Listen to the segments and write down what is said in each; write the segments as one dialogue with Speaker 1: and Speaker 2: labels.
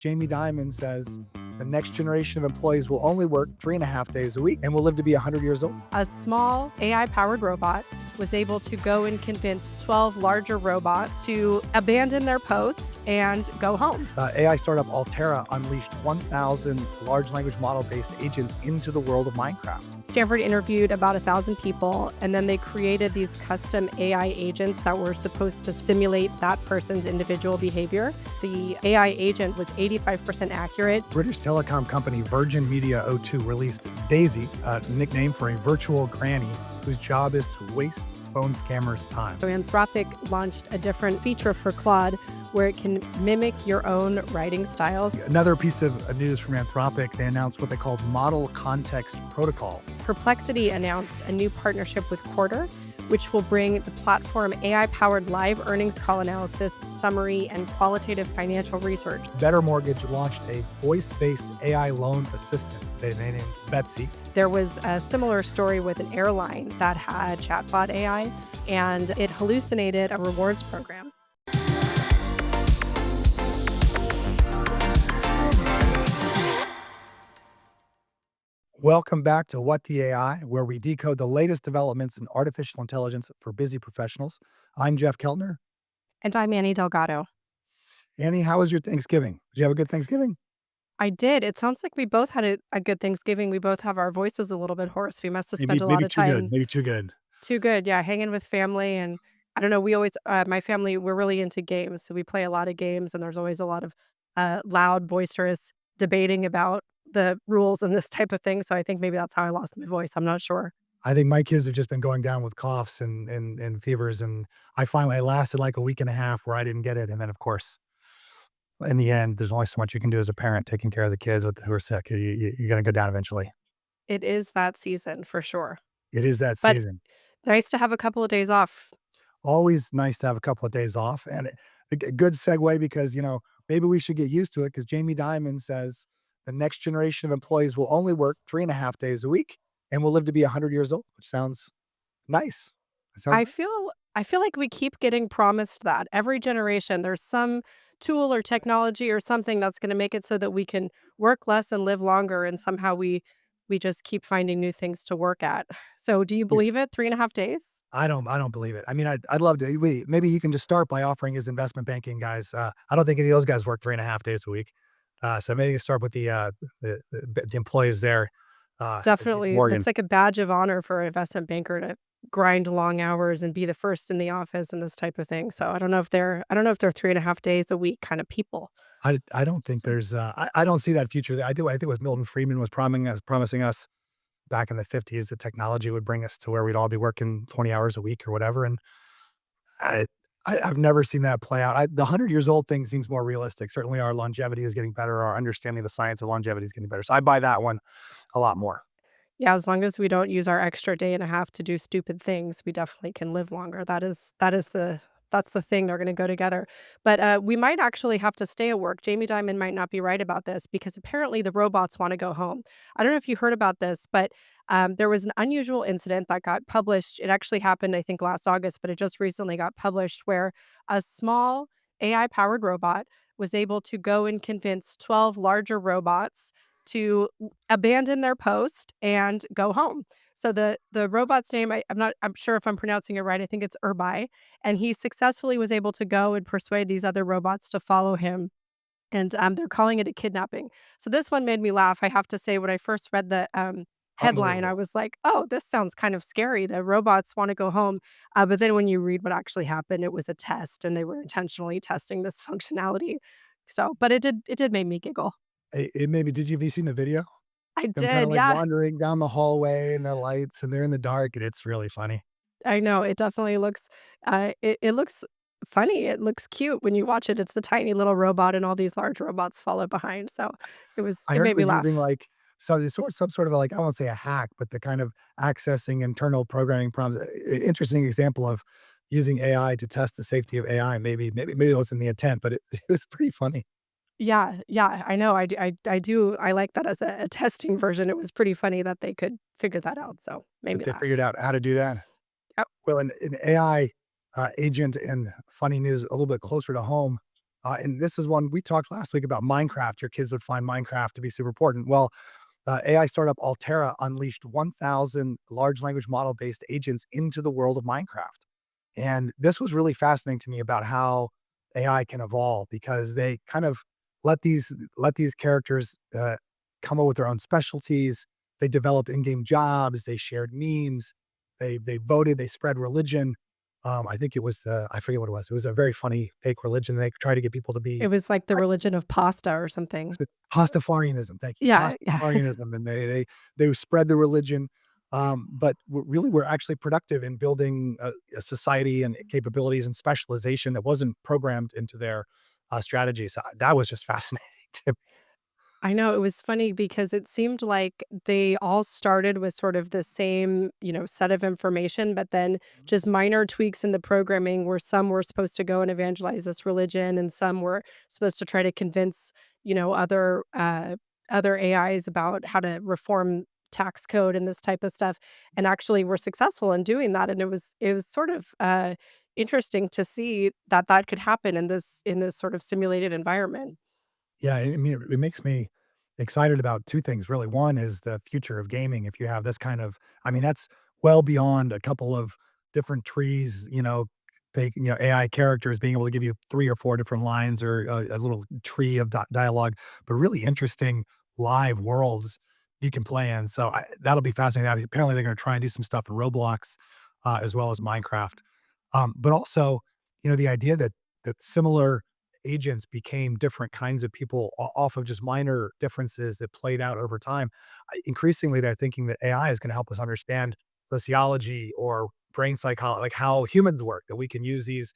Speaker 1: Jamie Dimon says the next generation of employees will only work 3.5 days a week and will live to be 100 years old.
Speaker 2: A small AI-powered robot was able to go and convince 12 larger robots to abandon their post and go home.
Speaker 1: AI startup Altera unleashed 1,000 large language model-based agents into the world of Minecraft.
Speaker 2: Stanford interviewed about 1,000 people, and then they created these custom AI agents that were supposed to simulate that person's individual behavior. The AI agent was 85% accurate.
Speaker 1: British telecom company Virgin Media O2 released Daisy, a nickname for a virtual granny whose job is to waste phone scammers' time.
Speaker 2: So Anthropic launched a different feature for Claude where it can mimic your own writing styles.
Speaker 1: Another piece of news from Anthropic, they announced what they called Model Context Protocol.
Speaker 2: Perplexity announced a new partnership with Quarter, which will bring the platform AI-powered live earnings call analysis, summary, and qualitative financial research.
Speaker 1: Better Mortgage launched a voice-based AI loan assistant they named Betsy.
Speaker 2: There was a similar story with an airline that had chatbot AI, and it hallucinated a rewards program.
Speaker 1: Welcome back to What the AI, where we decode the latest developments in artificial intelligence for busy professionals. I'm Jeff Keltner.
Speaker 2: And I'm Annie Delgado.
Speaker 1: Annie, how was your Thanksgiving? Did you have a good Thanksgiving?
Speaker 2: I did. It sounds like we both had a good Thanksgiving. We both have our voices a little bit hoarse. We must have spent a lot
Speaker 1: Maybe
Speaker 2: of
Speaker 1: too good.
Speaker 2: time.
Speaker 1: Maybe too good.
Speaker 2: Too good, yeah, hanging with family, and I don't know, we always my family, we're really into games, so we play a lot of games, and there's always a lot of, loud, boisterous debating about the rules and this type of thing, so I think maybe that's how I lost my voice, I'm not sure.
Speaker 1: I think my kids have just been going down with coughs and fevers, and I lasted like a week and a half where I didn't get it, and then, of course, in the end, there's only so much you can do as a parent taking care of the kids who are sick. You're gonna go down eventually.
Speaker 2: It is that season for sure,
Speaker 1: It is that
Speaker 2: but
Speaker 1: season.
Speaker 2: nice to have a couple of days off.
Speaker 1: Always nice to have a couple of days off, and a good segue because, maybe we should get used to it because Jamie Dimon says the next generation of employees will only work 3.5 days a week and will live to be 100 years old, which sounds nice. It sounds
Speaker 2: I feel I feel like we keep getting promised that. Every generation, there's some tool or technology or something that's gonna make it so that we can work less and live longer, and somehow we just keep finding new things to work at. So do you
Speaker 1: yeah,
Speaker 2: believe it? 3.5 days?
Speaker 1: I don't believe it. I mean, I'd love to. Maybe he can just start by offering his investment banking guys. I don't think any of those guys work 3.5 days a week. So maybe start with the employees there. At
Speaker 2: Definitely.
Speaker 1: Morgan.
Speaker 2: That's like a badge of honor for an investment banker to grind long hours and be the first in the office and this type of thing. So I don't know if they're 3.5 days a week kind of people.
Speaker 1: I don't think there's I don't see that future. I think what Milton Friedman was promising us back in the 50s that technology would bring us to where we'd all be working 20 hours a week or whatever. And I, I've never seen that play out. The 100 years old thing seems more realistic. Certainly our longevity is getting better. Our understanding of the science of longevity is getting better. So I buy that one a lot more.
Speaker 2: Yeah, as long as we don't use our extra day and a half to do stupid things, we definitely can live longer. That's the thing, they're gonna go together. But, we might actually have to stay at work. Jamie Dimon might not be right about this because apparently the robots wanna go home. I don't know if you heard about this, but, there was an unusual incident that got published. It actually happened, I think, last August, but it just recently got published where a small AI-powered robot was able to go and convince 12 larger robots to abandon their post and go home. So the robot's name, I'm sure if I'm pronouncing it right, I think it's Erbai, and he successfully was able to go and persuade these other robots to follow him, and, they're calling it a kidnapping. So this one made me laugh, I have to say, when I first read the, headline, I
Speaker 1: Unbelievable.
Speaker 2: was like, "Oh, this sounds kind of scary, the robots wanna go home," but then when you read what actually happened, it was a test, and they were intentionally testing this functionality. So but it did make me giggle.
Speaker 1: It maybe, have you seen the video?
Speaker 2: I
Speaker 1: Them kind of
Speaker 2: did,
Speaker 1: like
Speaker 2: yeah.
Speaker 1: wandering down the hallway and the lights and they're in the dark and it's really funny.
Speaker 2: I know, it definitely looks, it looks funny, it looks cute when you watch it, it's the tiny little robot and all these large robots follow behind, so
Speaker 1: I
Speaker 2: it
Speaker 1: heard it
Speaker 2: made me
Speaker 1: was using
Speaker 2: laugh.
Speaker 1: like some sort of like, I won't say a hack, but the kind of accessing internal programming prompts. Interesting example of using AI to test the safety of AI. Maybe that wasn't the intent, but it was pretty funny
Speaker 2: Yeah, yeah, I know, I like that as a testing version, it was pretty funny that they could figure that out, so made
Speaker 1: that
Speaker 2: me
Speaker 1: they
Speaker 2: laugh.
Speaker 1: figured out how to do that.
Speaker 2: Yep.
Speaker 1: Well, an AI agent and funny news a little bit closer to home. And this is one we talked last week about Minecraft. Your kids would find Minecraft to be super important. Well, AI startup Altera unleashed 1,000 large language model based agents into the world of Minecraft. And this was really fascinating to me about how AI can evolve because they kind of let these characters come up with their own specialties. They developed in-game jobs. They shared memes. They voted. They spread religion. I think it was I forget what it was. It was a very funny fake religion. They tried to get people to
Speaker 2: It
Speaker 1: be
Speaker 2: was like the religion of pasta or something.
Speaker 1: Pastafarianism, thank you.
Speaker 2: Yeah, yeah.
Speaker 1: Pastafarianism, and they spread the religion, but really were actually productive in building a society and capabilities and specialization that wasn't programmed into their, strategies. That was just fascinating to
Speaker 2: I know, it was funny because it seemed like they all started with sort of the same, set of information, but then
Speaker 1: me.
Speaker 2: just minor tweaks in the programming where some were supposed to go and evangelize this religion and some were supposed to try to convince, other AIs about how to reform tax code and this type of stuff, and actually were successful in doing that, and it was sort of, interesting to see that that could happen in this sort of simulated environment.
Speaker 1: Yeah, I mean, it makes me excited about 2 things really. One is the future of gaming. If you have this kind of I mean, that's well beyond a couple of different trees, AI characters being able to give you 3 or 4 different lines or a little tree of dialogue, but really interesting live worlds you can play in. So, that'll be fascinating. Apparently, they're gonna try and do some stuff in Roblox, as well as Minecraft. But also, the idea that similar agents became different kinds of people off of just minor differences that played out over time. Increasingly, they're thinking that AI is going to help us understand sociology or brain psychology, like how humans work, that we can use these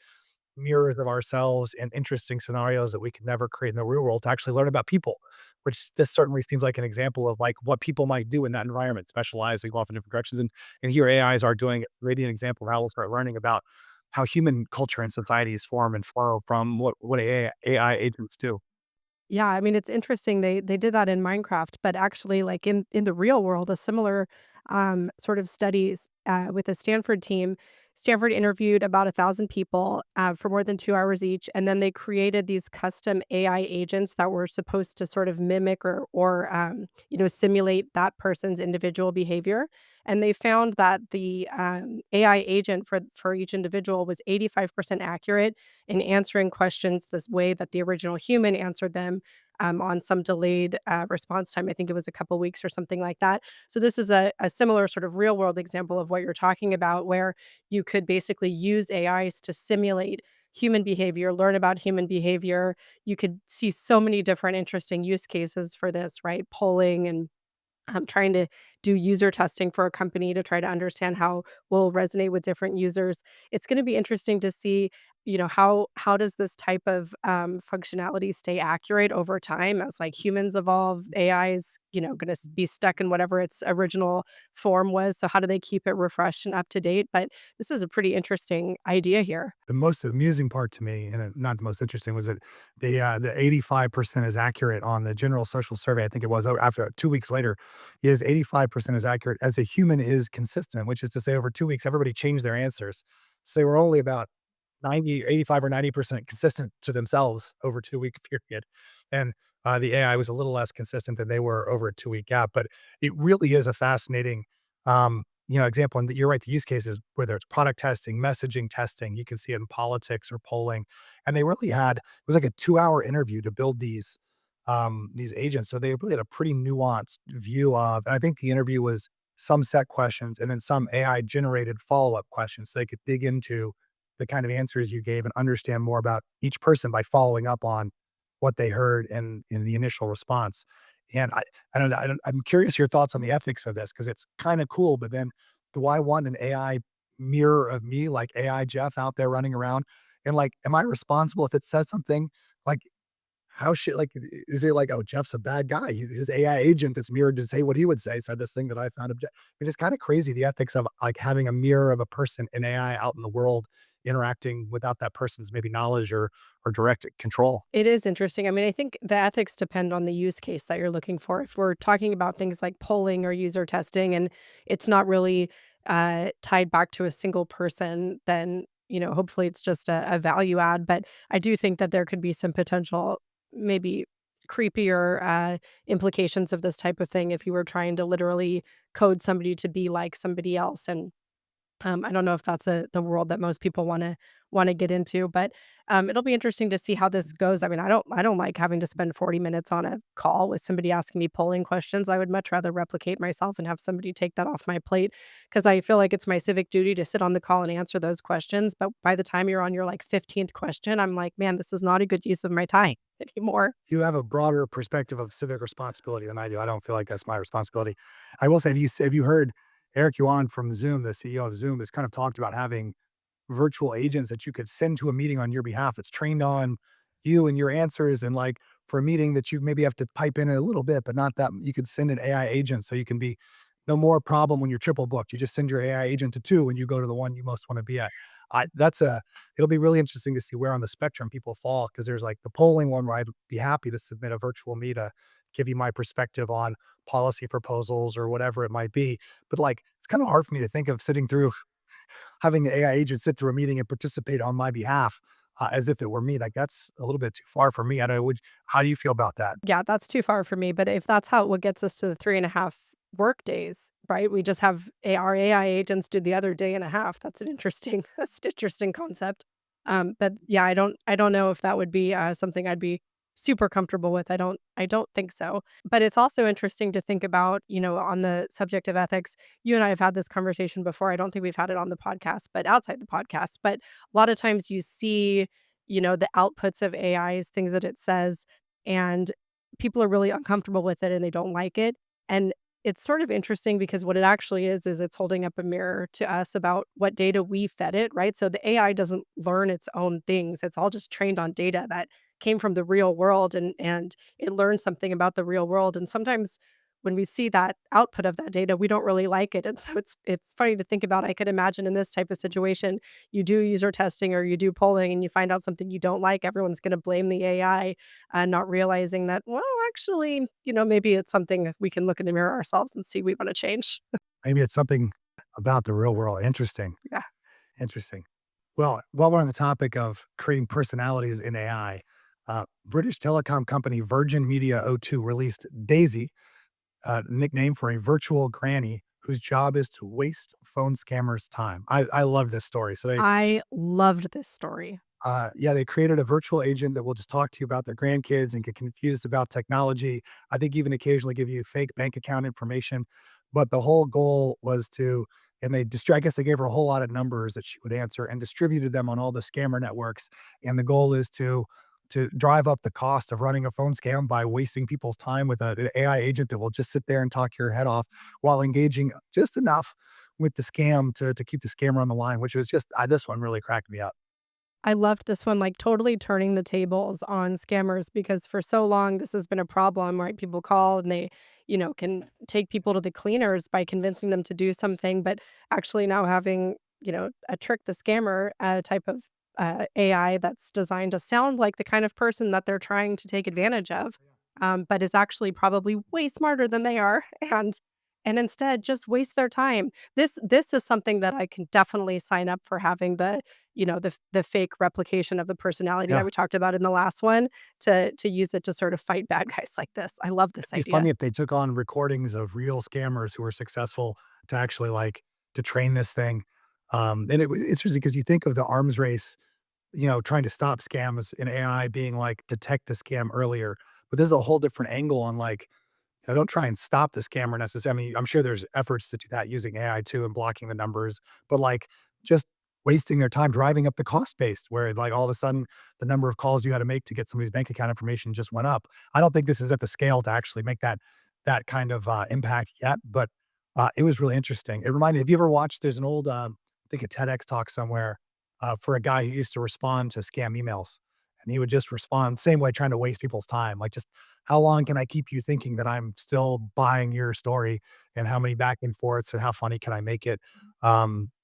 Speaker 1: mirrors of ourselves and interesting scenarios that we could never create in the real world to actually learn about people, which this certainly seems like an example of like what people might do in that environment, specializing off in different directions. And here AIs are doing it, really an example of how we'll start learning about how human culture and societies form and flow from what AI agents do.
Speaker 2: Yeah, I mean, it's interesting they did that in Minecraft, but actually, like, in the real world, a similar, sort of studies, with a Stanford team. Stanford interviewed about 1,000 people, for more than 2 hours each, and then they created these custom AI agents that were supposed to sort of mimic or simulate that person's individual behavior, and they found that the, AI agent for each individual was 85% accurate in answering questions this way that the original human answered them, on some delayed, response time. I think it was a couple weeks or something like that. So this is a similar sort of real world example of what you're talking about, where you could basically use AIs to simulate human behavior, learn about human behavior. You could see so many different interesting use cases for this, right? Polling and trying to do user testing for a company to try to understand how will resonate with different users. It's going to be interesting to see, how does this type of functionality stay accurate over time as like humans evolve. AI is, going to be stuck in whatever its original form was. So how do they keep it refreshed and up to date? But this is a pretty interesting idea here.
Speaker 1: The most amusing part to me, and not the most interesting, was that the 85% is accurate on the general social survey. I think it was after 2 weeks later, is 85% is accurate as a human is consistent, which is to say, over 2 weeks, everybody changed their answers. So they were only about 90, 85 or 90% consistent to themselves over a 2 week period. And the AI was a little less consistent than they were over a 2 week gap. But it really is a fascinating, example. And you're right, the use cases, whether it's product testing, messaging testing, you can see it in politics or polling. And they really had, it was like a 2 hour interview to build these agents. So they really had a pretty nuanced view of, and I think the interview was some set questions and then some AI generated follow up questions. So they could dig into the kind of answers you gave and understand more about each person by following up on what they heard in the initial response. And I'm curious your thoughts on the ethics of this because it's kind of cool. But then, do I want an AI mirror of me, like AI Jeff, out there running around? And like, am I responsible if it says something like? How should like, is it like, "Oh, Jeff's a bad guy. His AI agent that's mirrored to say what he would say said this thing that I found obje" I mean, it's kinda crazy the ethics of, like, having a mirror of a person, an AI out in the world interacting without that person's maybe knowledge or direct control.
Speaker 2: It is interesting. I mean, I think the ethics depend on the use case that you're looking for. If we're talking about things like polling or user testing and it's not really tied back to a single person, then, hopefully it's just a value add, but I do think that there could be some potential, maybe creepier, implications of this type of thing if you were trying to literally code somebody to be like somebody else, and I don't know if that's the world that most people wanna get into, but, it'll be interesting to see how this goes. I mean, I don't like having to spend 40 minutes on a call with somebody asking me polling questions. I would much rather replicate myself and have somebody take that off my plate, because I feel like it's my civic duty to sit on the call and answer those questions, but by the time you're on your, like, 15th question, I'm like, "Man, this is not a good use of my time anymore."
Speaker 1: You have a broader perspective of civic responsibility than I do. I don't feel like that's my responsibility. I will say, have you heard Eric Yuan from Zoom, the CEO of Zoom, has kind of talked about having virtual agents that you could send to a meeting on your behalf. It's trained on you and your answers. And like for a meeting that you maybe have to pipe in a little bit, but not that you could send an AI agent. So you can be no more problem when you're triple booked. You just send your AI agent to two when you go to the one you most want to be at. It'll be really interesting to see where on the spectrum people fall. Cause there's like the polling one where I'd be happy to submit a virtual me to give you my perspective on policy proposals or whatever it might be. But like, it's kind of hard for me to think of sitting through having the AI agent sit through a meeting and participate on my behalf, as if it were me, like, that's a little bit too far for me. I don't know, would how do you feel about that?
Speaker 2: Yeah, that's too far for me, but if that's how what gets us to the 3.5 work days, right? We just have our AI agents do the other day and a half. That's an interesting that's an interesting concept. But yeah, I don't know if that would be, something I'd be super comfortable with. I don't think so. But it's also interesting to think about, on the subject of ethics. You and I have had this conversation before. I don't think we've had it on the podcast, but outside the podcast. But a lot of times you see, the outputs of AIs, things that it says, and people are really uncomfortable with it and they don't like it. And it's sort of interesting because what it actually is it's holding up a mirror to us about what data we fed it, right? So the AI doesn't learn its own things. It's all just trained on data that came from the real world, and it learns something about the real world. And sometimes when we see that output of that data, we don't really like it. And so it's funny to think about. I could imagine in this type of situation, you do user testing or you do polling and you find out something you don't like, everyone's going to blame the AI, not realizing that, well, actually, maybe it's something that we can look in the mirror ourselves and see we want to change.
Speaker 1: Maybe it's something about the real world. Interesting,
Speaker 2: Yeah.
Speaker 1: interesting. Well, while we're on the topic of creating personalities in AI, British telecom company Virgin Media O2 released Daisy, nickname for a virtual granny whose job is to waste phone scammers' time. I love this story. So
Speaker 2: I loved this story.
Speaker 1: yeah, they created a virtual agent that will just talk to you about their grandkids and get confused about technology. I think even occasionally give you fake bank account information. But the whole goal was to, and I guess they gave her a whole lot of numbers that she would answer and distributed them on all the scammer networks. And the goal is to drive up the cost of running a phone scam by wasting people's time with an AI agent that will just sit there and talk your head off while engaging just enough with the scam to keep the scammer on the line, which was just, this one really cracked me up.
Speaker 2: I loved this one, like, totally turning the tables on scammers because for so long, this has been a problem, right? People call and they, can take people to the cleaners by convincing them to do something, but actually now having, a trick the scammer, type of, AI that's designed to sound like the kind of person that they're trying to take advantage of, but is actually probably way smarter than they are, and instead just waste their time. This is something that I can definitely sign up for having the fake replication of the personality that
Speaker 1: Yeah.
Speaker 2: we talked about in the last one to use it to sort of fight bad guys like this. I love this
Speaker 1: It'd be funny
Speaker 2: idea.
Speaker 1: if they took on recordings of real scammers who were successful to actually, like, to train this thing. And it's interesting because you think of the arms race, trying to stop scams in AI being like, detect the scam earlier, but this is a whole different angle on, like, don't try and stop the scammer necessarily. I mean, I'm sure there's efforts to do that using AI too and blocking the numbers, but like just wasting their time driving up the cost base where like all of a sudden the number of calls you had to make to get somebody's bank account information just went up. I don't think this is at the scale to actually make that kind of impact yet, but it was really interesting. It reminded. Have you ever watched? There's an old, I think a TEDx talk somewhere for a guy who used to respond to scam emails, and he would just respond same way, trying to waste people's time, like just how long can I keep you thinking that I'm still buying your story, and how many back and forths and how funny can I make it?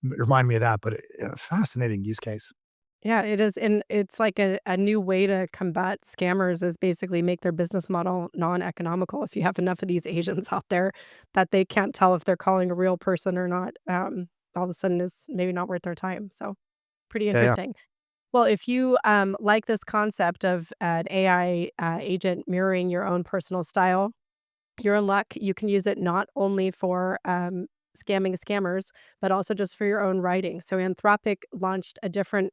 Speaker 1: Remind me of that, but fascinating use case.
Speaker 2: Yeah, it is, and it's like a new way to combat scammers is basically make their business model non-economical. If you have enough of these agents out there that they can't tell if they're calling a real person or not, all of a sudden is maybe not worth their time. So Pretty
Speaker 1: Yeah, yeah.
Speaker 2: interesting. Well, if you, like this concept of an AI, agent mirroring your own personal style, you're in luck. You can use it not only for, scamming scammers, but also just for your own writing. So Anthropic launched a different,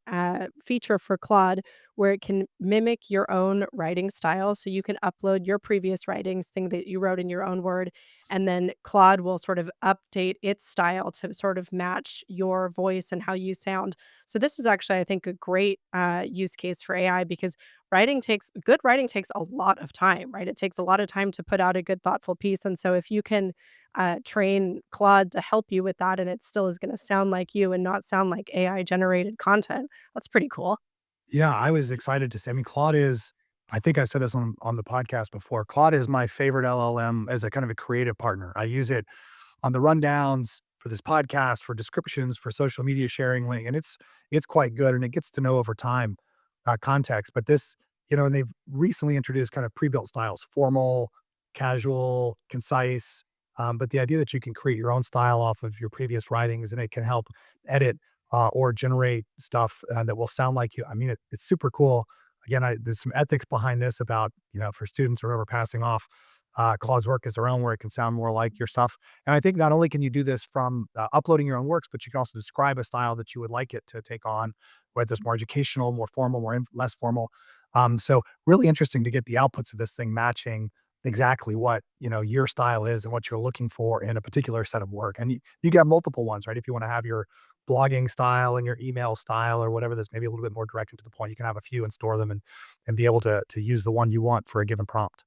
Speaker 2: feature for Claude where it can mimic your own writing style. So you can upload your previous writings, thing that you wrote in your own word, and then Claude will sort of update its style to sort of match your voice and how you sound. So this is actually, I think, a great, use case for AI because writing takes a lot of time, right? It takes a lot of time to put out a good, thoughtful piece, and so if you can, train Claude to help you with that and it still is gonna sound like you and not sound like AI generated content, that's pretty cool.
Speaker 1: Yeah, I was excited to say, I mean, Claude is, I think I said this on the podcast before. Claude is my favorite LLM as a kind of a creative partner. I use it on the rundowns for this podcast, for descriptions, for social media sharing link, and it's quite good, and it gets to know over time, context. But this, and they've recently introduced kind of pre-built styles, formal, casual, concise. But the idea that you can create your own style off of your previous writings, and it can help edit or generate stuff that will sound like you. I mean, it's super cool. Again, there's some ethics behind this about for students or whoever passing off. Claude's work is their own, where it can sound more like your stuff. And I think not only can you do this from uploading your own works, but you can also describe a style that you would like it to take on, whether it's more educational, more formal, less formal. So really interesting to get the outputs of this thing matching exactly what your style is and what you're looking for in a particular set of work. And you got multiple ones, right? If you want to have your blogging style and your email style or whatever that's maybe a little bit more direct and to the point, you can have a few and store them and be able to use the one you want for a given prompt.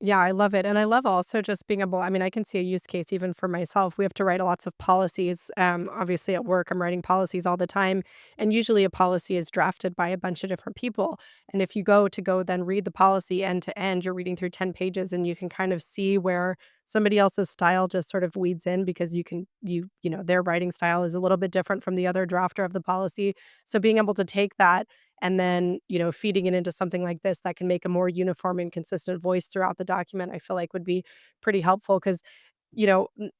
Speaker 2: Yeah, I love it, and I love also just being able I mean, I can see a use case even for myself. We have to write lots of policies. Obviously, at work, I'm writing policies all the time, and usually a policy is drafted by a bunch of different people, and if you go then read the policy end to end, you're reading through 10 pages, and you can kind of see where somebody else's style just sort of weeds in because their writing style is a little bit different from the other drafter of the policy. So being able to take that and then, feeding it into something like this that can make a more uniform and consistent voice throughout the document, I feel like would be pretty helpful because,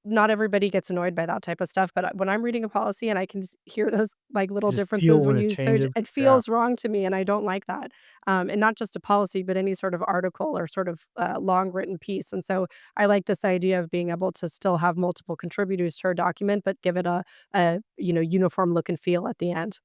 Speaker 2: not everybody gets annoyed by that type of stuff. But when I'm reading a policy and I can hear those like little
Speaker 1: You just feel
Speaker 2: differences
Speaker 1: when
Speaker 2: when
Speaker 1: it
Speaker 2: you search,
Speaker 1: changes.
Speaker 2: it
Speaker 1: Yeah.
Speaker 2: feels wrong to me and I don't like that. And not just a policy, but any sort of article or sort of long written piece. And so I like this idea of being able to still have multiple contributors to our document, but give it a uniform look and feel at the end.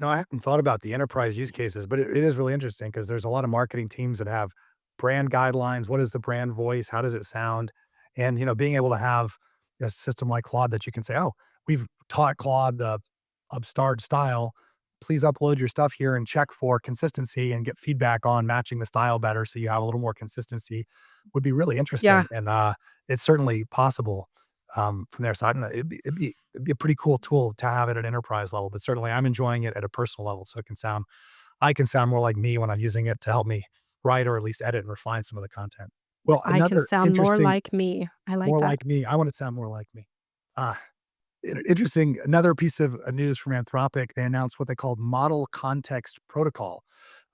Speaker 1: I hadn't thought about the enterprise use cases, but it is really interesting because there's a lot of marketing teams that have brand guidelines. What is the brand voice? How does it sound? And, being able to have a system like Claude that you can say, oh, we've taught Claude the upstart style. Please upload your stuff here and check for consistency and get feedback on matching the style better so you have a little more consistency would be really
Speaker 2: Yeah,
Speaker 1: interesting. And it's certainly possible from their side. And it'd be a pretty cool tool to have it at enterprise level, but certainly I'm enjoying it at a personal level. So I can sound more like me when I'm using it to help me write or at least edit and refine some of the content. Well,
Speaker 2: I can
Speaker 1: another
Speaker 2: sound more
Speaker 1: interesting,
Speaker 2: like me. I like
Speaker 1: more
Speaker 2: that.
Speaker 1: like me. I want to sound more like me. Uh, Interesting. Another piece of news from Anthropic, they announced what they called Model Context Protocol,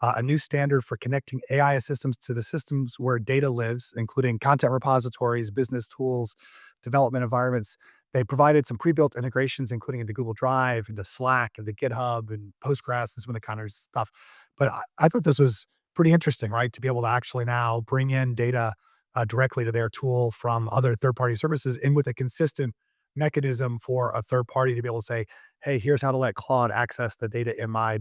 Speaker 1: a new standard for connecting AI systems to the systems where data lives, including content repositories, business tools, development environments. They provided some pre-built integrations, including into Google Drive, into Slack, into GitHub, and Postgres, and some of the kind of stuff. But I thought this was pretty interesting, right? To be able to actually now bring in data directly to their tool from other third-party services and with a consistent mechanism for a third party to be able to say, hey, here's how to let Claude access the data in my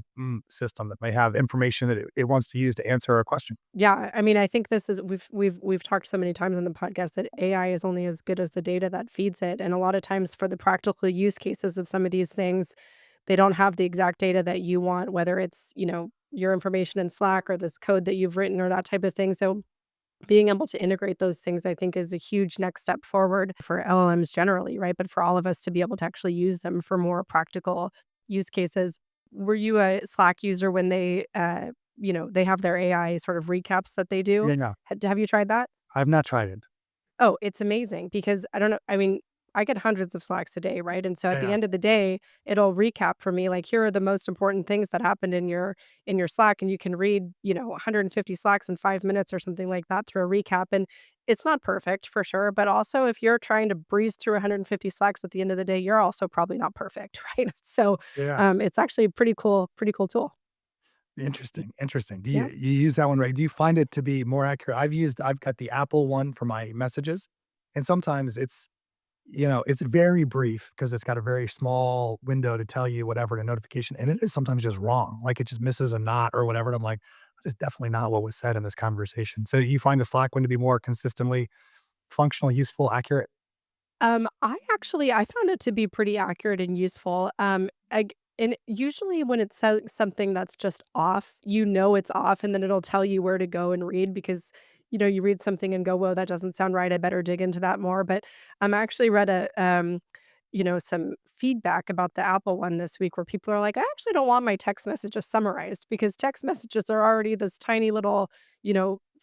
Speaker 1: system that may have information that it wants to use to answer a question.
Speaker 2: Yeah, I mean, I think this is we've talked so many times on the podcast that AI is only as good as the data that feeds it, and a lot of times for the practical use cases of some of these things, they don't have the exact data that you want, whether it's, your information in Slack or this code that you've written or that type of thing. So being able to integrate those things, I think, is a huge next step forward for LLMs generally, right? But for all of us to be able to actually use them for more practical use cases. Were you a Slack user when they have their AI sort of recaps that they do?
Speaker 1: Yeah, no,
Speaker 2: Have you tried that?
Speaker 1: I've not tried it.
Speaker 2: Oh, it's amazing because I don't know. I mean, I get hundreds of Slacks a day, right? And so
Speaker 1: Yeah,
Speaker 2: at the
Speaker 1: yeah.
Speaker 2: end of the day, it'll recap for me, like, here are the most important things that happened in your Slack, and you can read, 150 Slacks in 5 minutes or something like that through a recap, and it's not perfect for sure, but also if you're trying to breeze through 150 Slacks at the end of the day, you're also probably not perfect, right? So,
Speaker 1: Yeah.
Speaker 2: it's actually a pretty cool tool.
Speaker 1: Interesting, interesting. Do
Speaker 2: Yeah.
Speaker 1: you use that one, right? Do you find it to be more accurate? I've got the Apple one for my messages, and sometimes it's very brief because it's got a very small window to tell you whatever the notification, and it is sometimes just wrong. Like, it just misses a knot or whatever, and I'm like, "That is definitely not what was said in this conversation." So you find the Slack one to be more consistently functional, useful, accurate?
Speaker 2: I found it to be pretty accurate and useful. And usually when it says something that's just off, it's off, and then it'll tell you where to go and read because you read something and go, "Whoa, that doesn't sound right. I better dig into that more." But I actually read some feedback about the Apple one this week where people are like, "I actually don't want my text messages summarized because text messages are already this tiny little,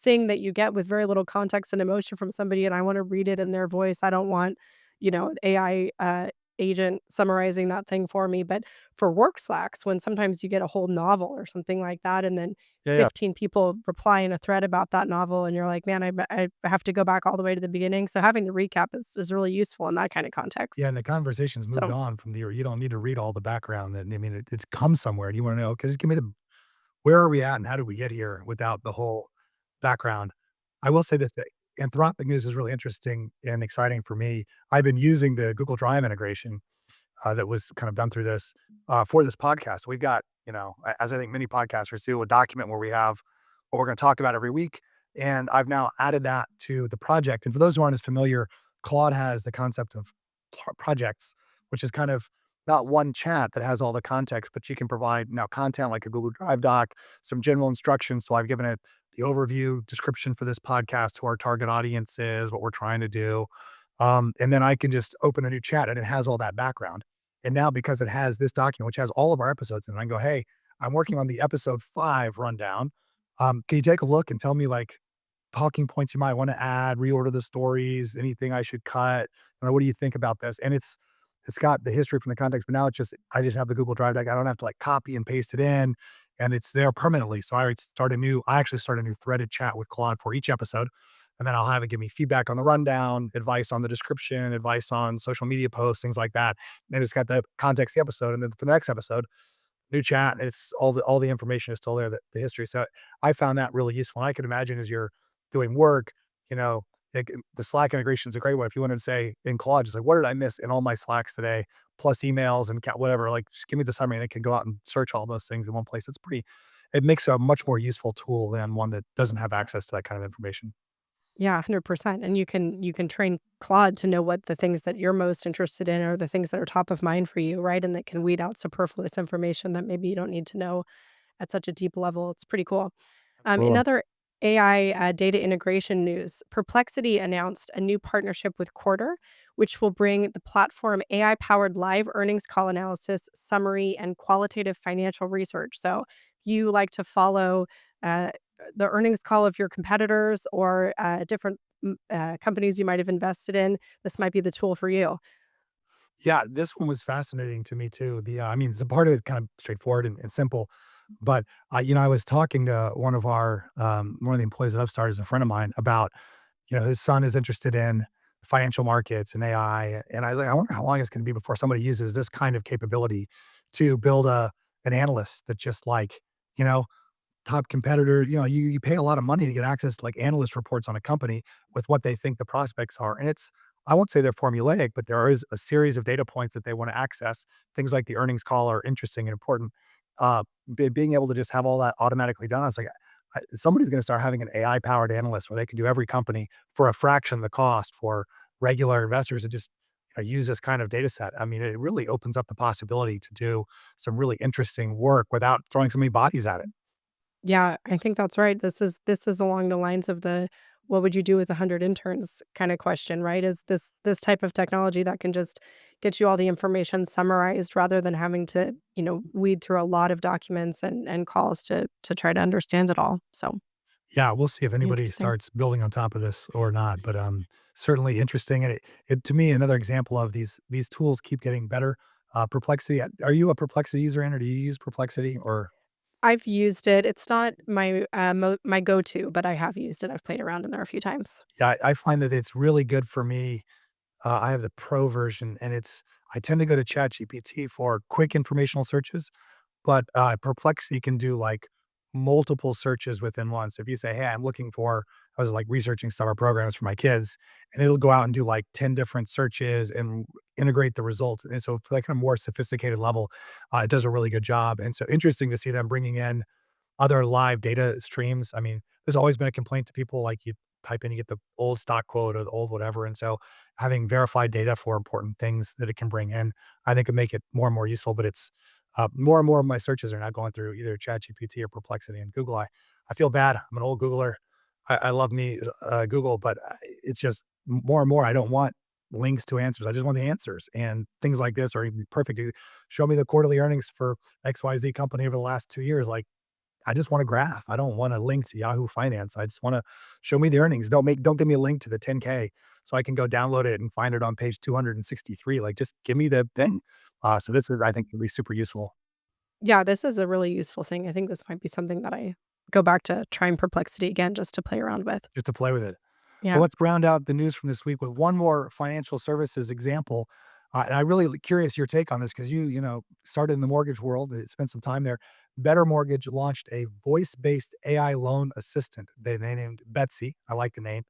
Speaker 2: thing that you get with very little context and emotion from somebody, and I want to read it in their voice. I don't want, an AI agent summarizing that thing for me." But for work Slacks, when sometimes you get a whole novel or something like that, and then
Speaker 1: Yeah, yeah.
Speaker 2: 15 people reply in a thread about that novel, and you're like, man, I have to go back all the way to the beginning. So having the recap is really useful in that kind of
Speaker 1: Yeah,
Speaker 2: context.
Speaker 1: and the conversation's moved
Speaker 2: So
Speaker 1: on from the you don't need to read all the background that I mean, it's come somewhere, and you wanna know, "Okay, just give me the where are we at and how did we get here?" without the whole background. I will say this, that Anthropic News is really interesting and exciting for me. I've been using the Google Drive integration that was kind of done through this for this podcast. We've got, as I think many podcasters do, a document where we have what we're going to talk about every week. And I've now added that to the project. And for those who aren't as familiar, Claude has the concept of projects, which is kind of not one chat that has all the context, but you can provide now content like a Google Drive doc, some general instructions. So I've given it the overview description for this podcast, who our target audience is, what we're trying to do. And then I can just open a new chat and it has all that background. And now because it has this document, which has all of our episodes in it, I can go, "Hey, I'm working on the episode 5 rundown. Can you take a look and tell me, like, talking points you might wanna add, reorder the stories, anything I should cut? What do you think about this?" And it's got the history from the context, but now I just have the Google Drive deck. I don't have to, like, copy and paste it in, and it's there permanently. So I actually start a new threaded chat with Claude for each episode, and then I'll have it give me feedback on the rundown, advice on the description, advice on social media posts, things like that. And it's got the context of the episode, and then for the next episode, new chat, and it's all the information is still there, the history. So I found that really useful. And I could imagine as you're doing work, you know, the Slack integration is a great one. If you wanted to say in Claude, just like, what did I miss in all my Slacks today, plus emails and whatever, like, just give me the summary and it can go out and search all those things in one place. It makes a much more useful tool than one that doesn't have access to that kind of information.
Speaker 2: yeah, 100%. And you can train Claude to know what the things that you're most interested in or the things that are top of mind for you, right? And that can weed out superfluous information that maybe you don't need to know at such a deep level. It's pretty cool. In
Speaker 1: Cool.
Speaker 2: other AI data integration news, Perplexity announced a new partnership with Quarter, which will bring the platform AI powered live earnings call analysis, summary, and qualitative financial research. So, you like to follow uh, the earnings call of your competitors or different companies you might have invested in, this might be the tool for you.
Speaker 1: Yeah, this one was fascinating to me too. I mean, the part of it kind of straightforward and simple, but I was talking to one of the employees at Upstart is a friend of mine about, his son is interested in financial markets and AI, and I was like, I wonder how long it's going to be before somebody uses this kind of capability to build an analyst that just like, you know, top competitor, you pay a lot of money to get access to like analyst reports on a company with what they think the prospects are. And I won't say they're formulaic, but there is a series of data points that they want to access. Things like the earnings call are interesting and important. Being able to just have all that automatically done, I was like, somebody's going to start having an AI powered analyst where they can do every company for a fraction of the cost for regular investors to just use this kind of data set. I mean, it really opens up the possibility to do some really interesting work without throwing so many bodies at it.
Speaker 2: Yeah, I think that's right. This is along the lines of the what would you do with 100 interns kind of question, right? Is this type of technology that can just get you all the information summarized rather than having to, weed through a lot of documents and calls to try to understand it all. So
Speaker 1: Yeah, we'll see if anybody
Speaker 2: Interesting.
Speaker 1: starts building on top of this or not, but, certainly interesting, and it to me, another example of these tools keep getting better. Perplexity, are you a Perplexity user, Ann, or do you use Perplexity? Or
Speaker 2: I've used it. It's not my, my go-to, but I have used it. I've played around in there a few times.
Speaker 1: yeah, I find that it's really good for me. I have the pro version, and I tend to go to ChatGPT for quick informational searches. But, Perplexity can do, like, multiple searches within one. So if you say, "Hey, I'm looking for" I was, like, researching summer programs for my kids, and it'll go out and do, like, 10 different searches and integrate the results, and so for that kind of more sophisticated level, it does a really good job, and so interesting to see them bringing in other live data streams. I mean, there's always been a complaint to people, like, you type in, you get the old stock quote or the old whatever, and so having verified data for important things that it can bring in, I think, could make it more and more useful, but it's, more and more of my searches are now going through either ChatGPT or Perplexity and Google. I feel bad. I'm an old Googler. I love me, Google, but, it's just more and more, I don't want links to answers. I just want the answers, and things like this are even perfect. Show me the quarterly earnings for XYZ company over the last 2 years, like, I just want a graph. I don't want a link to Yahoo Finance. I just wanna show me the earnings. Don't give me a link to the 10K so I can go download it and find it on page 263. Like, just give me the thing. So this is, I think, gonna be super useful
Speaker 2: Yeah, this is a really useful thing. I think this might be something that I go back to trying Perplexity again just to play around with.
Speaker 1: just to play with it. Well,
Speaker 2: Yeah.
Speaker 1: let's round out the news from this week with one more financial services example. And I really curious your take on this because started in the mortgage world, spent some time there. Better Mortgage launched a voice-based AI loan assistant. They named Betsy. I like the name.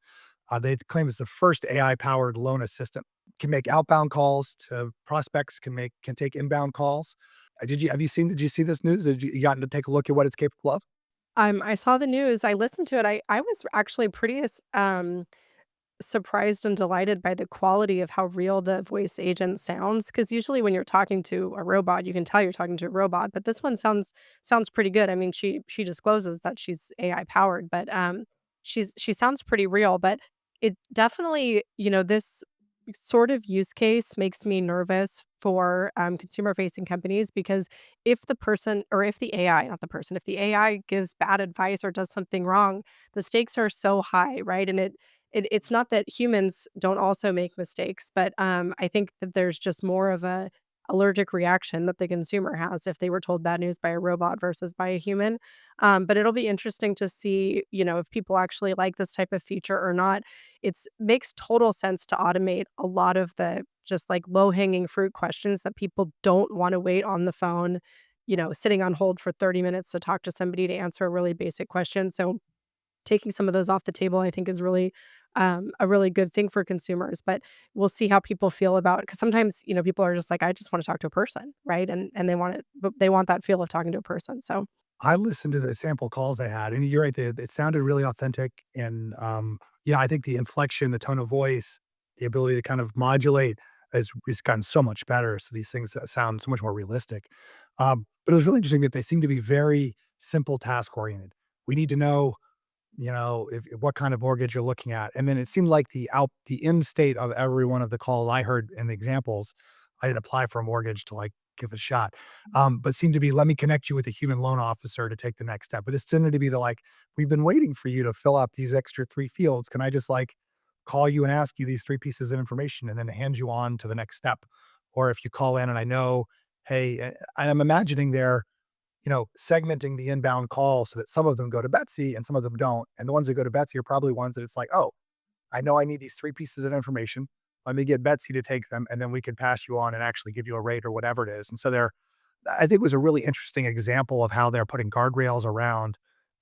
Speaker 1: They claim it's the first AI-powered loan assistant. Can make outbound calls to prospects, can take inbound calls. Did you see this news? Did you gotten to take a look at what it's capable of?
Speaker 2: I saw the news. I listened to it. I was actually pretty surprised and delighted by the quality of how real the voice agent sounds. Because usually when you're talking to a robot, you can tell you're talking to a robot, but this one sounds pretty good. I mean, she discloses that she's AI powered, but, she sounds pretty real, but it definitely, this sort of use case makes me nervous for, consumer-facing companies because if the person or if the AI, not the person, if the AI gives bad advice or does something wrong, the stakes are so high, right? And it's not that humans don't also make mistakes, but, I think that there's just more of a allergic reaction that the consumer has if they were told bad news by a robot versus by a human. But it'll be interesting to see, if people actually like this type of feature or not. It's makes total sense to automate a lot of the just, like, low-hanging fruit questions that people don't wanna wait on the phone, sitting on hold for 30 minutes to talk to somebody to answer a really basic question. So taking some of those off the table, I think is really, a really good thing for consumers, but we'll see how people feel about it because sometimes, people are just like, "I just wanna talk to a person," right? And they want it but they want that feel of talking to a person, so
Speaker 1: I listened to the sample calls they had, and you're right, it sounded really authentic, and, I think the inflection, the tone of voice, the ability to kind of modulate has gotten so much better, so these things, sound so much more realistic. But it was really interesting that they seem to be very simple task-oriented. We need to know, if what kind of mortgage you're looking at. And then it seemed like the end state of every one of the calls I heard in the examples, I didn't apply for a mortgage to, like, give it a shot. But seemed to be, let me connect you with a human loan officer to take the next step. But this tended to be the like, we've been waiting for you to fill out these extra 3 fields. Can I just, like, call you and ask you these 3 pieces of information and then hand you on to the next step? Or if you call in and I know, hey, I'm imagining segmenting the inbound call so that some of them go to Betsy and some of them don't. And the ones that go to Betsy are probably ones that it's like, oh, I know I need these 3 pieces of information. Let me get Betsy to take them, and then we can pass you on and actually give you a rate or whatever it is. And so I think, was a really interesting example of how they're putting guardrails around,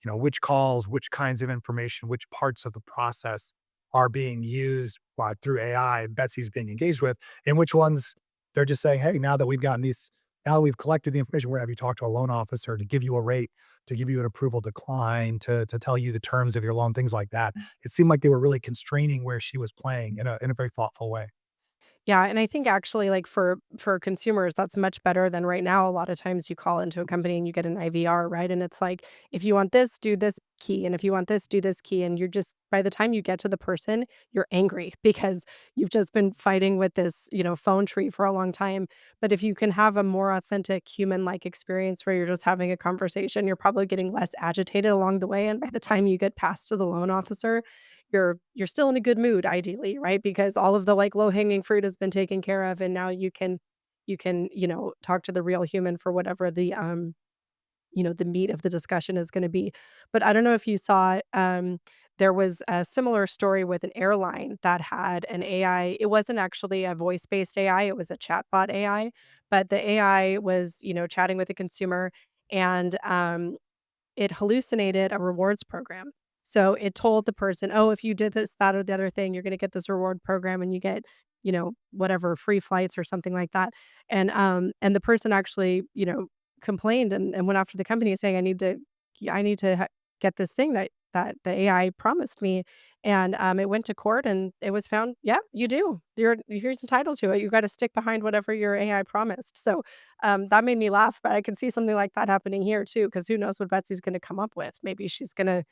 Speaker 1: which calls, which kinds of information, which parts of the process are being used through AI Betsy's being engaged with, and which ones they're just saying, hey, now that we've collected the information, we're gonna have you talk to a loan officer to give you a rate, to give you an approval decline, to tell you the terms of your loan, things like that. It seemed like they were really constraining where she was playing in a very thoughtful way.
Speaker 2: Yeah, and I think actually, like, for consumers, that's much better than right now. A lot of times you call into a company and you get an IVR, right? And it's like, if you want this, do this key, and if you want this, do this key, and you're just by the time you get to the person, you're angry because you've just been fighting with this, phone tree for a long time. But if you can have a more authentic human-like experience where you're just having a conversation, you're probably getting less agitated along the way, and by the time you get past to the loan officer, you're still in a good mood ideally, right? Because all of the, like, low-hanging fruit has been taken care of, and now you can, talk to the real human for whatever the meat of the discussion is gonna be. But I don't know if you saw, there was a similar story with an airline that had an AI. It wasn't actually a voice-based AI, it was a chatbot AI, but the AI was, chatting with a consumer, and, it hallucinated a rewards program. So it told the person, "Oh, if you did this, that, or the other thing, you're gonna get this reward program and you get, whatever, free flights," or something like that. And the person actually, complained and went after the company saying, "I need to get this thing that the AI promised me." And, it went to court and it was found, "Yeah, you do. You're entitled to it. You gotta stick behind whatever your AI promised." So that made me laugh, but I can see something like that happening here too, because who knows what Betsy's gonna come up with. Maybe she's gonna,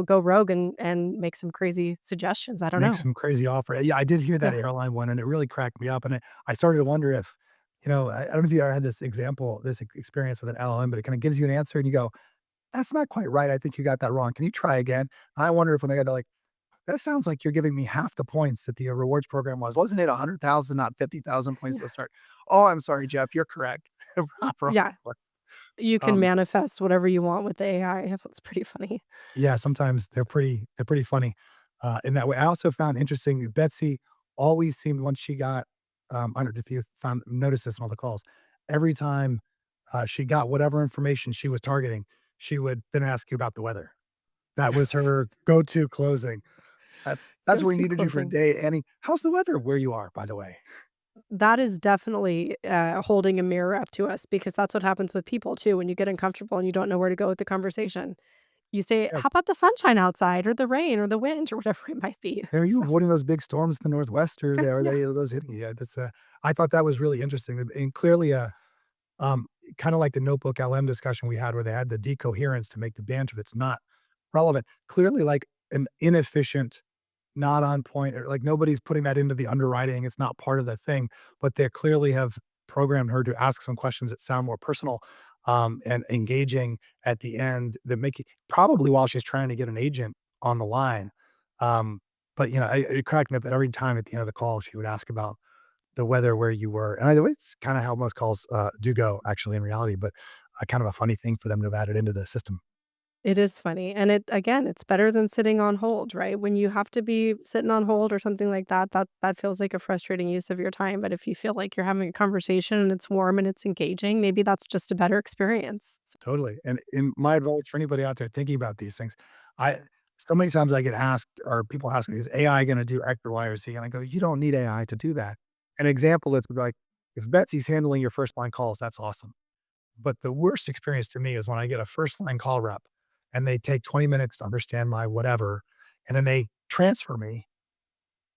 Speaker 2: go rogue and make some crazy suggestions, I don't
Speaker 1: Make
Speaker 2: know.
Speaker 1: some crazy offer. Yeah, I did hear that
Speaker 2: Yeah.
Speaker 1: airline one, and it really cracked me up, and I started to wonder if, I don't know if you ever had this example, this experience with an LLM, but it kinda gives you an answer and you go, "That's not quite right. I think you got that wrong. Can you try again?" I wonder if when they got to like, "That sounds like you're giving me half the points that the rewards program was. Wasn't it 100,000, not 50,000 points to start?" "Oh, I'm sorry, Jeff. You're correct." Wrong.
Speaker 2: Yeah, you can
Speaker 1: Um,
Speaker 2: manifest whatever you want with the AI. That's pretty funny.
Speaker 1: yeah, sometimes they're pretty funny, in that way. I also found interesting that Betsy always seemed once she got, I don't know if you found noticed this in all the calls, every time, she got whatever information she was targeting, she would then ask you about the weather. That was her go-to closing. That's
Speaker 2: Go
Speaker 1: what we
Speaker 2: to
Speaker 1: needed you for
Speaker 2: closing.
Speaker 1: today, Annie. How's the weather where you are, by the way?
Speaker 2: That is definitely, holding a mirror up to us because that's what happens with people too when you get uncomfortable and you don't know where to go with the conversation. You say,
Speaker 1: Yeah.
Speaker 2: "How about the sunshine outside or the rain or the wind?" or whatever it might be.
Speaker 1: Are you
Speaker 2: So,
Speaker 1: avoiding those big storms in the Northwest, or are
Speaker 2: yeah.
Speaker 1: they those hitting you? Yeah, I thought that was really interesting, and clearly, um, kinda like the Notebook LM discussion we had where they had the decoherence to make the banter that's not relevant. Clearly, like, an inefficient, not on point, or, like, nobody's putting that into the underwriting, it's not part of the thing, but they clearly have programmed her to ask some questions that sound more personal, and engaging at the end that make it probably while she's trying to get an agent on the line. Um, but, it cracked me up that every time at the end of the call, she would ask about the weather where you were. And either way, it's kinda how most calls, do go actually in reality, but, kind of a funny thing for them to have added into the system.
Speaker 2: It is funny, and it's better than sitting on hold, right? When you have to be sitting on hold or something like that, that feels like a frustrating use of your time, but if you feel like you're having a conversation and it's warm and it's engaging, maybe that's just a better experience.
Speaker 1: Totally, and in my advice for anybody out there thinking about these things, I so many times I get asked or people ask me, "Is AI gonna do X or Y or Z?" And I go, "You don't need AI to do that." An example is like, if Betsy's handling your first line calls, that's awesome. But the worst experience to me is when I get a first line call rep and they take 20 minutes to understand my whatever, and then they transfer me.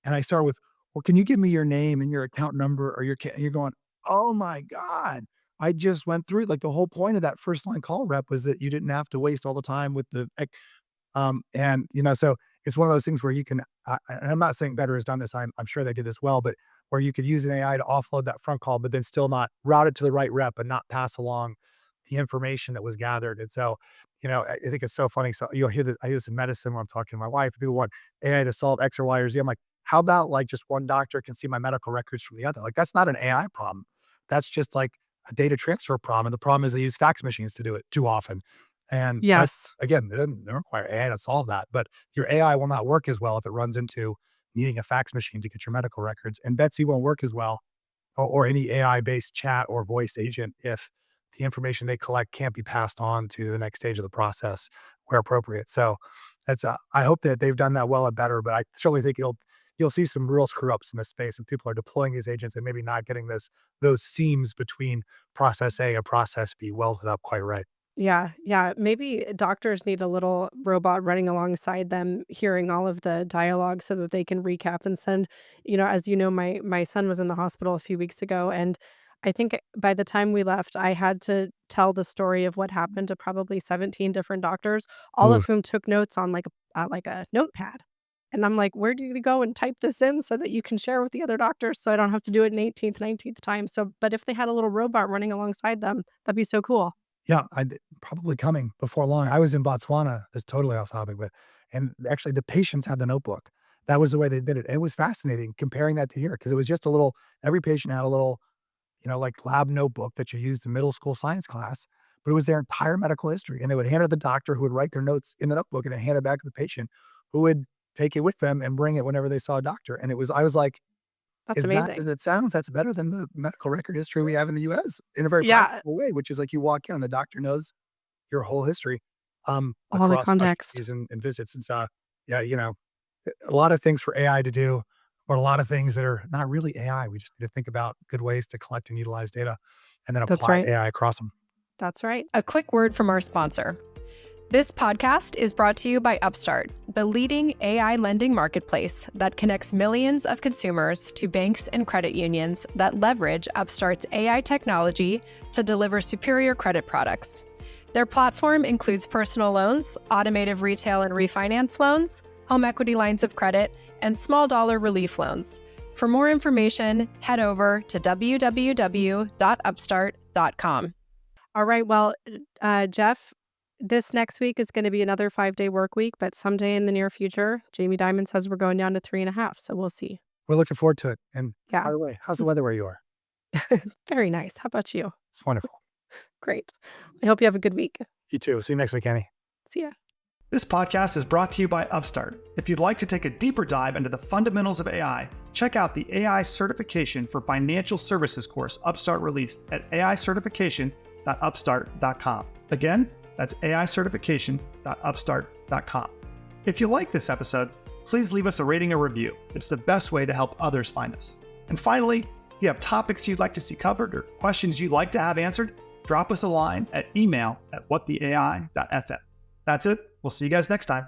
Speaker 1: And I start with, "Well, can you give me your name and your account number or and you're going, "Oh my god. I just went through," like, the whole point of that first line call rep was that you didn't have to waste all the time with the and, so it's one of those things where you can and I'm not saying Better has done this, I'm sure they did this well, but where you could use an AI to offload that front call, but then still not route it to the right rep and not pass along the information that was gathered. And so, I think it's so funny. So you'll hear this, I hear this in medicine when I'm talking to my wife. People want AI to solve X or Y or Z. I'm like, how about like just one doctor can see my medical records from the other? Like, that's not an AI problem. That's just like a data transfer problem. And the problem is they use fax machines to do it too often. And that's
Speaker 2: Yes.
Speaker 1: again, they don't require AI to solve that, but your AI will not work as well if it runs into needing a fax machine to get your medical records, and Betsy won't work as well, or any AI-based chat or voice agent if the information they collect can't be passed on to the next stage of the process where appropriate. So that's I hope that they've done that well and better, but I certainly think you'll see some real screw ups in this space and people are deploying these agents and maybe not getting those seams between process A and process B welded up quite right.
Speaker 2: Yeah, yeah. Maybe doctors need a little robot running alongside them, hearing all of the dialogue so that they can recap and send, as you know, my son was in the hospital a few weeks ago, and I think by the time we left, I had to tell the story of what happened to probably 17 different doctors, all
Speaker 1: Ooh,
Speaker 2: of whom took notes on like a notepad. And I'm like, where do you go and type this in so that you can share with the other doctors so I don't have to do it an 18th, 19th time? So, but if they had a little robot running alongside them, that'd be so cool.
Speaker 1: yeah, probably coming before long. I was in Botswana, it's totally off topic, but and actually the patients had the notebook. That was the way they did it. And it was fascinating comparing that to here because it was just a little every patient had a little, like lab notebook that you used in middle school science class, but it was their entire medical history. And they would hand it to the doctor who would write their notes in the notebook and then hand it back to the patient who would take it with them and bring it whenever they saw a doctor. And I was like,
Speaker 2: That's
Speaker 1: as bad
Speaker 2: amazing.
Speaker 1: as it sounds, that's better than the medical record history we have in the US in a very
Speaker 2: Yeah,
Speaker 1: practical way, which is like you walk in and the doctor knows your whole history,
Speaker 2: all the
Speaker 1: across
Speaker 2: context.
Speaker 1: specialties and visits. It's, yeah, a lot of things for AI to do, but a lot of things that are not really AI. We just need to think about good ways to collect and utilize data and then
Speaker 2: That's
Speaker 1: apply
Speaker 2: right.
Speaker 1: AI across them.
Speaker 2: That's right. A quick word from our sponsor. This podcast is brought to you by Upstart, the leading AI lending marketplace that connects millions of consumers to banks and credit unions that leverage Upstart's AI technology to deliver superior credit products. Their platform includes personal loans, automated retail and refinance loans, home equity lines of credit, and small dollar relief loans. For more information, head over to www.upstart.com. All right. Well, Jeff, this next week is going to be another 5-day work week, but someday in the near future, Jamie Dimon says we're going down to 3.5. So we'll see.
Speaker 1: We're looking forward to it. And
Speaker 2: Yeah.
Speaker 1: by the way, how's the weather where you are?
Speaker 2: Very nice. How about you?
Speaker 1: It's wonderful.
Speaker 2: Great. I hope you have a good week.
Speaker 1: You too. See you next week, Annie.
Speaker 2: See ya.
Speaker 3: This podcast is brought to you by Upstart. If you'd like to take a deeper dive into the fundamentals of AI, check out the AI Certification for Financial Services course Upstart released at aicertification.upstart.com. Again, that's aicertification.upstart.com. If you like this episode, please leave us a rating or review. It's the best way to help others find us. And finally, if you have topics you'd like to see covered or questions you'd like to have answered, drop us a line at email@whattheai.fm. That's it. We'll see you guys next time.